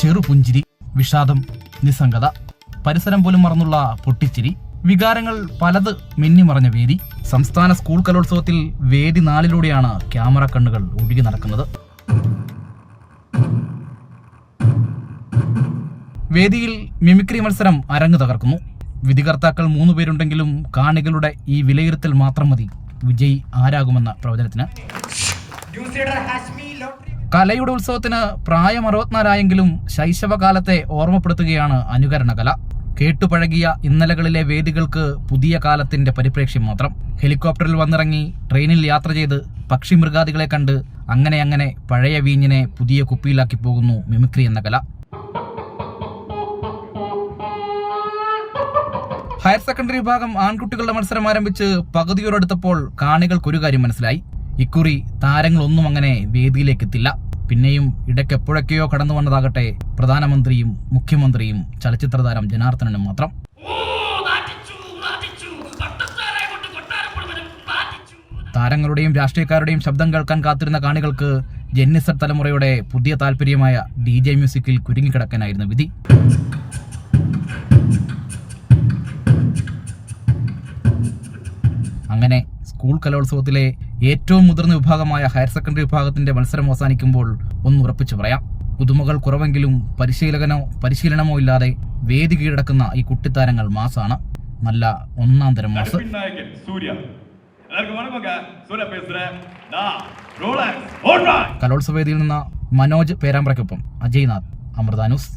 ചെറുപുഞ്ചിരി, വിഷാദം, നിസ്സംഗത, പരിസരം പോലും മറന്നുള്ള പൊട്ടിച്ചിരി, വികാരങ്ങൾ പലത് മിന്നിമറഞ്ഞ വേദി. സംസ്ഥാന സ്കൂൾ കലോത്സവത്തിൽ വേദി 4-ലൂടെയാണ് ക്യാമറ കണ്ണുകൾ ഒഴുകി നടക്കുന്നത്. വേദിയിൽ മിമിക്രി മത്സരം അരങ്ങ് തകർക്കുന്നു. വിധികർത്താക്കൾ 3 പേരുണ്ടെങ്കിലും കാണികളുടെ ഈ വിലയിരുത്തൽ മാത്രം മതി വിജയി ആരാകുമെന്ന പ്രവചനത്തിന്. കലയുടെ ഉത്സവത്തിന് പ്രായം 64 ശൈശവകാലത്തെ ഓർമ്മപ്പെടുത്തുകയാണ് അനുകരണ കല. കേട്ടുപഴകിയ ഇന്നലകളിലെ വേദികൾക്ക് പുതിയ കാലത്തിന്റെ പരിപ്രേക്ഷ്യം മാത്രം. ഹെലികോപ്റ്ററിൽ വന്നിറങ്ങി ട്രെയിനിൽ യാത്ര ചെയ്ത് പക്ഷി മൃഗാദികളെ കണ്ട് അങ്ങനെ പഴയ വീഞ്ഞിനെ പുതിയ കുപ്പിയിലാക്കി പോകുന്നു മിമിക്രി എന്ന കല. ഹയർ സെക്കൻഡറി വിഭാഗം ആൺകുട്ടികളുടെ മത്സരം ആരംഭിച്ച് പകുതിയോടടുത്തപ്പോൾ കാണികൾക്കൊരു കാര്യം മനസ്സിലായി. ഇക്കുറി താരങ്ങളൊന്നും അങ്ങനെ വേദിയിലേക്ക് എത്തില്ല. പിന്നെയും ഇടയ്ക്കെപ്പോഴൊക്കെയോ കടന്നു വന്നതാകട്ടെ പ്രധാനമന്ത്രിയും മുഖ്യമന്ത്രിയും ചലച്ചിത്ര താരം ജനാർദ്ദനനും മാത്രം. താരങ്ങളുടെയും രാഷ്ട്രീയക്കാരുടെയും ശബ്ദം കേൾക്കാൻ കാത്തിരുന്ന കാണികൾക്ക് ജെന്നിസർ തലമുറയുടെ പുതിയ താല്പര്യമായ DJ മ്യൂസിക്കിൽ കുരുങ്ങിക്കിടക്കാനായിരുന്നു വിധി. അങ്ങനെ സ്കൂൾ കലോത്സവത്തിലെ ഏറ്റവും മുതിർന്ന വിഭാഗമായ ഹയർ സെക്കൻഡറി വിഭാഗത്തിന്റെ മത്സരം അവസാനിക്കുമ്പോൾ ഒന്ന് ഉറപ്പിച്ചു പറയാം, പുതുമകൾ കുറവെങ്കിലും പരിശീലനമോ ഇല്ലാതെ വേദി കീഴടക്കുന്ന ഈ കുട്ടിത്താരങ്ങൾ മാസാണ്. നല്ല ഒന്നാം തരം മാസ്. കലോത്സവ വേദിയിൽ നിന്ന് മനോജ് പേരാമ്പ്രയ്ക്കൊപ്പം അജയ്നാഥ്, അമൃത ന്യൂസ്.